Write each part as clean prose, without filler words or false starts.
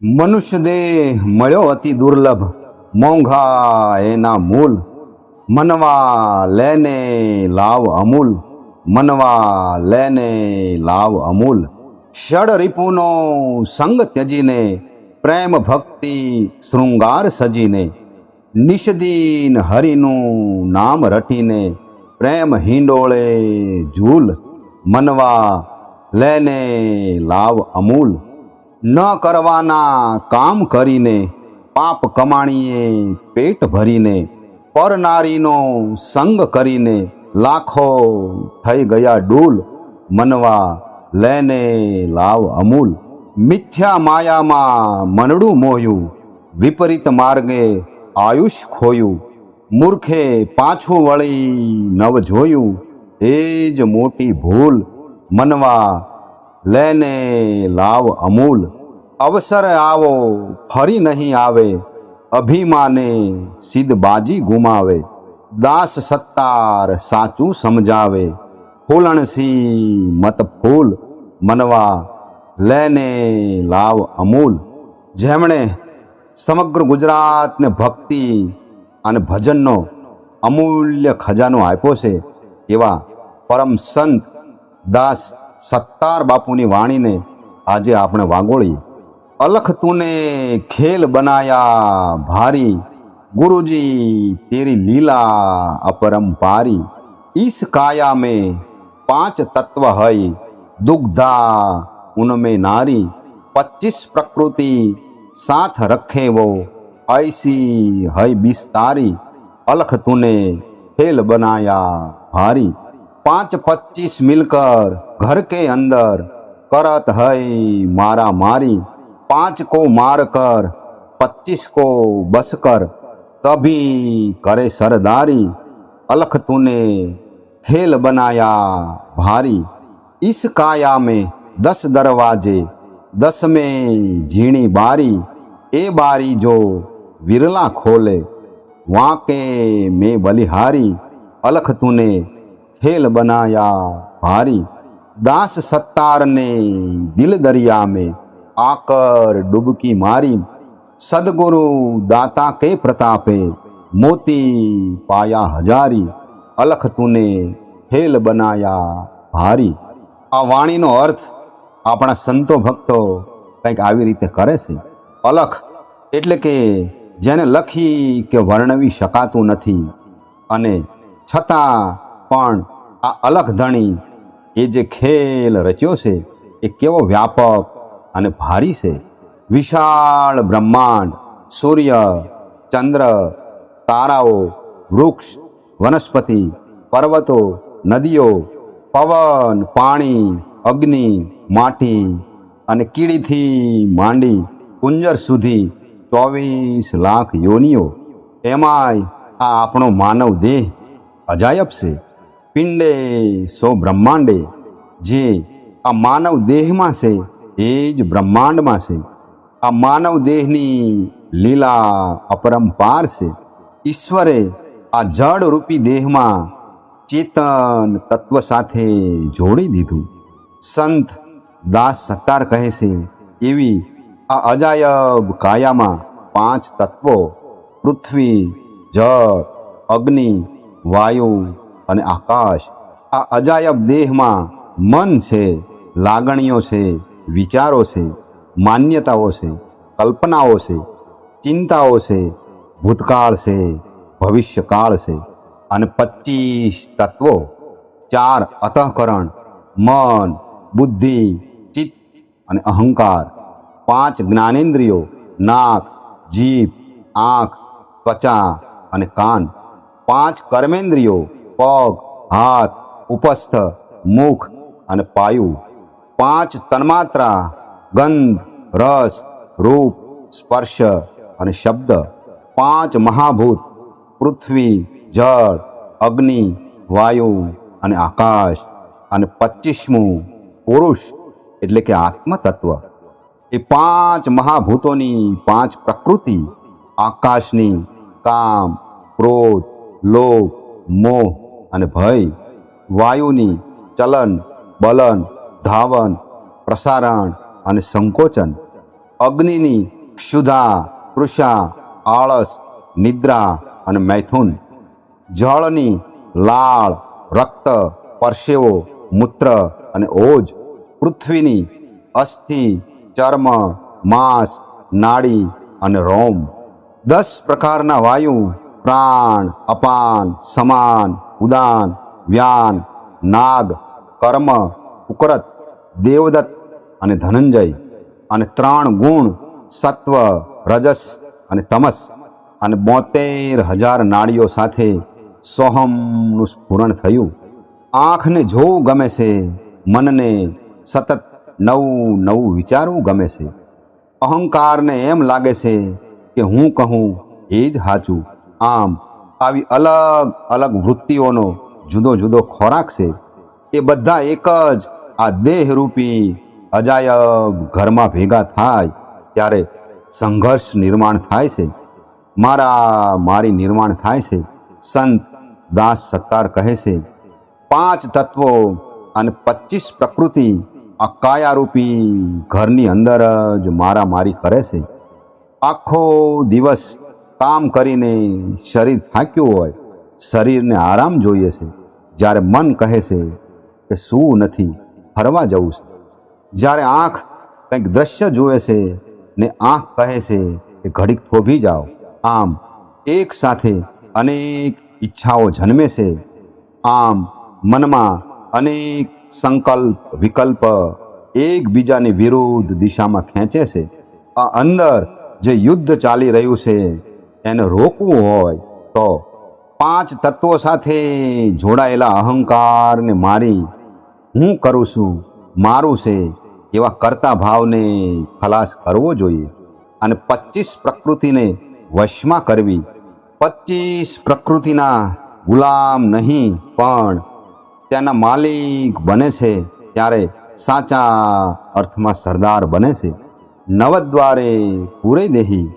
મનુષ્ય દેહ મળ્યો અતિ દુર્લભ, મોંઘા એના મૂલ. મનવા લેને લાવ અમૂલ, મનવા લેને લાવ અમૂલ. ષડ રિપુનો સંગ ત્યજીને, પ્રેમ ભક્તિ શૃંગાર સજીને. નિષદીન હરિનું નામ રટીને, પ્રેમ હિંડોળે ઝૂલ. મનવા લેને લાવ અમૂલ. ન કરવાના કામ કરીને, પાપ કમાણીએ પેટ ભરીને, પર નારીનો સંગ કરીને, લાખો થઈ ગયા ડૂલ. મનવા લેને લાવ અમૂલ. મિથ્યા માયામાં મનડું મોહ્યું, વિપરીત માર્ગે આયુષ ખોયું. મૂર્ખે પાછું વળી નવ જોયું, એ જ મોટી ભૂલ. મનવા લેને લાવ અમૂલ. અવસર આવો ફરી નહીં આવે, અભિમાને સિદ્ધ બાજી ગુમાવે. દાસ સત્તાર સાચું સમજાવે, ફૂલણસી મત ફૂલ. મનવા લેને લાવ અમૂલ. જેમણે સમગ્ર ગુજરાતને ભક્તિ અને ભજનનો અમૂલ્ય ખજાનો આપ્યો છે, એવા પરમ સંત દાસ સત્તાર બાપુની વાણીને આજે આપણે વાગોળી. અલખ તુને ખેલ બનાયા ભારી, ગુરુજી તેરી લીલા अपरंपारी. इस काया में 5 तत्व है, दुग्धा उनमें नारी. 25 प्रकृति साथ रखे वो, ऐसी है बिस्तारी. अलख तूने खेल बनाया भारी, 5-25 मिलकर घर के अंदर करत है मारा मारी. 5 को मार कर 25 को बस कर, तभी करे सरदारी. अलख तूने खेल बनाया भारी. इस काया में 10 दरवाजे, 10 में झीणी बारी. ए बारी जो विरला खोले, वहाँ के में बलिहारी. अलख तूने खेल बनाया भारी. दास सत्तार ने दिल दरिया में आकर डुबकी मारी. सदगुरु दाता के प्रतापे, मोती पाया हजारी. अलख तूने खेल बनाया भारी. આ વાણીનો અર્થ આપણા સંતો ભક્તો કંઈક આવી રીતે કરે છે. અલખ એટલે કે જેને લખી કે વર્ણવી શકાતું નથી, અને છતાં પણ આ અલખ ધણી એ જે ખેલ રચ્યો છે એ કેવો વ્યાપક અને ભારી છે. વિશાળ બ્રહ્માંડ, સૂર્ય, ચંદ્ર, તારાઓ, વૃક્ષ, વનસ્પતિ, પર્વતો, નદીઓ, પવન, પાણી, અગ્નિ, માટી અને કીડીથી માંડી કુંજર સુધી 24 લાખ યોનિઓ. એમાંય આ આપણો માનવ દેહ અજાયબ છે. પિંડે સો બ્રહ્માંડે. જે આ માનવ દેહમાં છે એ જ બ્રહ્માંડમાં છે. આ માનવ દેહની લીલા અપરંપાર છે. ઈશ્વરે આ જળ રૂપી દેહમાં ચેતન તત્વ સાથે જોડી દીધું. સંત દાસ સત્તાર કહે છે, એવી આ અજાયબ કાયામાં 5 તત્વો પૃથ્વી, જળ, અગ્નિ, વાયુ અને આકાશ. આ અજાયબ દેહમાં મન છે, લાગણીઓ છે, વિચારો છે, માન્યતાઓ છે, કલ્પનાઓ છે, ચિંતાઓ છે, ભૂતકાળ છે, ભવિષ્યકાળ છે. અને 25 તત્વો, 4 અંતઃકરણ, મન, બુદ્ધિ, ચિત્ત અને અહંકાર. 5 જ્ઞાનેન્દ્રિયો, નાક, જીભ, આંખ, ત્વચા અને કાન. 5 કર્મેન્દ્રિયો, પગ, હાથ, ઉપસ્થ, મુખ અને પાયું. 5 તન્માત્રા, ગંધ, રસ, રૂપ, સ્પર્શ અને શબ્દ. 5 મહાભૂત, પૃથ્વી, જળ, અગ્નિ, વાયુ અને આકાશ. અને 25મું પુરુષ એટલે કે આત્મતત્વ. એ 5 મહાભૂતોની 5 પ્રકૃતિ, આકાશની કામ, ક્રોધ, લોભ, મોહ અને ભય. વાયુની ચલન, બલન, ધાવન, પ્રસારણ અને સંકોચન. અગ્નિની ક્ષુધા, તૃષા, આળસ, નિદ્રા અને મૈથુન, જળની લાળ, રક્ત, પરસેવો, મૂત્ર અને ઓજ, પૃથ્વીની અસ્થિ, ચર્મ, માંસ, નાડી અને રોમ, 10 પ્રકારના વાયુ, પ્રાણ, અપાન, સમાન, ઉદાન, વ્યાન, નાગ, કર્મ, ઉકરત, દેવદત્ત અને ધનંજય, અને 3 ગુણ, સત્વ, રજસ અને તમસ, અને 72,000 નાડીઓ સાથે સોહમનું સ્ફુરણ થયું. આંખને જોવું ગમે છે, મનને સતત નવું નવું વિચારવું ગમે છે. અહંકારને એમ લાગે છે કે હું કહું એ જ સાચું. આમ આવી અલગ અલગ વૃત્તિઓનો જુદો જુદો ખોરાક છે. એ બધા એક જ આ દેહરૂપી અજાયબ ઘરમાં ભેગા થાય ત્યારે સંઘર્ષ નિર્માણ થાય છે, મારી નિર્માણ થાય છે. સંત દાસ સત્તાર કહે છે, 5 તત્વો અને 25 પ્રકૃતિ આ કાયારૂપી ઘરની અંદર જ મારામારી કરે છે. આખો દિવસ કામ કરીને શરીર થાક્યું હોય, શરીરને આરામ જોઈએ છે. જ્યારે મન કહે છે કે શું નથી, ફરવા જવું છે. જ્યારે આંખ કંઈક દ્રશ્ય જુએ છે ને આંખ કહે છે કે ઘડીક થોભી જાઓ. આમ એક સાથે અનેક ઈચ્છાઓ જન્મે છે. આમ મનમાં અનેક સંકલ્પ વિકલ્પ એકબીજાની વિરુદ્ધ દિશામાં ખેંચે છે. આ અંદર જે યુદ્ધ ચાલી રહ્યું છે એને રોકવું હોય તો 5 તત્વો સાથે જોડાયેલા અહંકારને મારી હું કરું છું, મારું છે એવા કરતા ભાવને ખલાસ કરવો જોઈએ અને 25 પ્રકૃતિને વશમાં કરવી. 25 પ્રકૃતિના ગુલામ નહીં પણ તેના માલિક બને છે ત્યારે સાચા અર્થમાં સરદાર બને છે. નવદ્વારે પૂરે દેહી,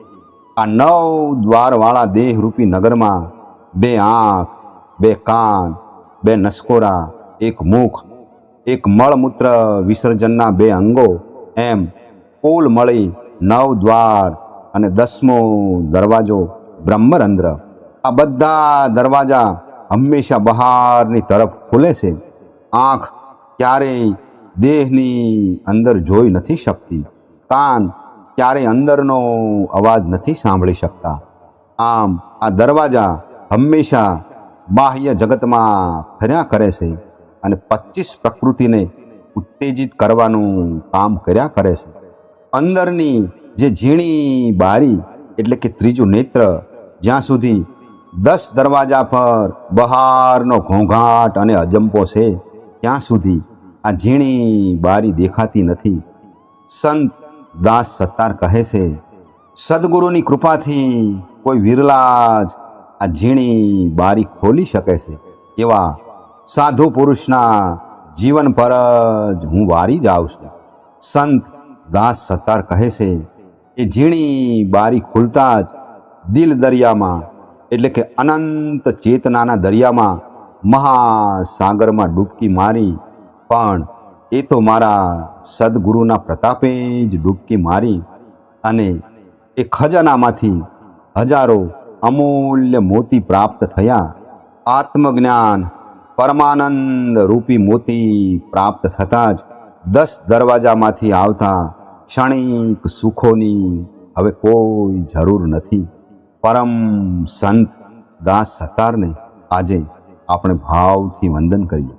આ 9 દ્વારવાળા દેહરૂપી નગરમાં 2 આંખ, 2 કાન, 2 નસકોરા, 1 મુખ, 1 મળમૂત્ર વિસર્જનના 2 અંગો, એમ કુલ મળી 9 દ્વાર અને 10મો દરવાજો બ્રહ્મરંધ્ર. આ બધા દરવાજા હંમેશા બહારની તરફ ખુલે છે. આંખ ક્યારેય દેહની અંદર જોઈ નથી શકતી, કાન ક્યારેય અંદરનો અવાજ નથી સાંભળી શકતા. આમ આ દરવાજા હંમેશા બાહ્ય જગતમાં ફર્યા કરે છે અને 25 પ્રકૃતિને ઉત્તેજિત કરવાનું કામ કર્યા કરે છે. અંદરની જે ઝીણી બારી એટલે કે ત્રીજું નેત્ર, જ્યાં સુધી 10 દરવાજા પર બહારનો ઘોંઘાટ અને અજંપો છે ત્યાં સુધી આ ઝીણી બારી દેખાતી નથી. સંત દાસ સત્તાર કહે છે, સદગુરુની કૃપાથી કોઈ વિરલા જ આ ઝીણી બારી ખોલી શકે છે. એવા સાધુ પુરુષના જીવન પર જ હું વારી જાઉં છું. સંત દાસ સત્તાર કહે છે, એ ઝીણી બારી ખુલતા જ દિલ દરિયામાં એટલે કે અનંત ચેતનાના દરિયામાં મહાસાગરમાં ડૂબકી મારી, પણ એ તો મારા સદગુરુના પ્રતાપે જ ડૂબકી મારી અને એ ખજાનામાંથી હજારો અમૂલ્ય મોતી પ્રાપ્ત થયા. આત્મજ્ઞાન પરમાનંદ રૂપી મોતી પ્રાપ્ત થતાં જ 10 દરવાજામાંથી આવતા ક્ષણિક સુખોની હવે કોઈ જરૂર નથી. પરમ સંત દાસ સત્તારને આજે આપણે ભાવથી વંદન કરીએ.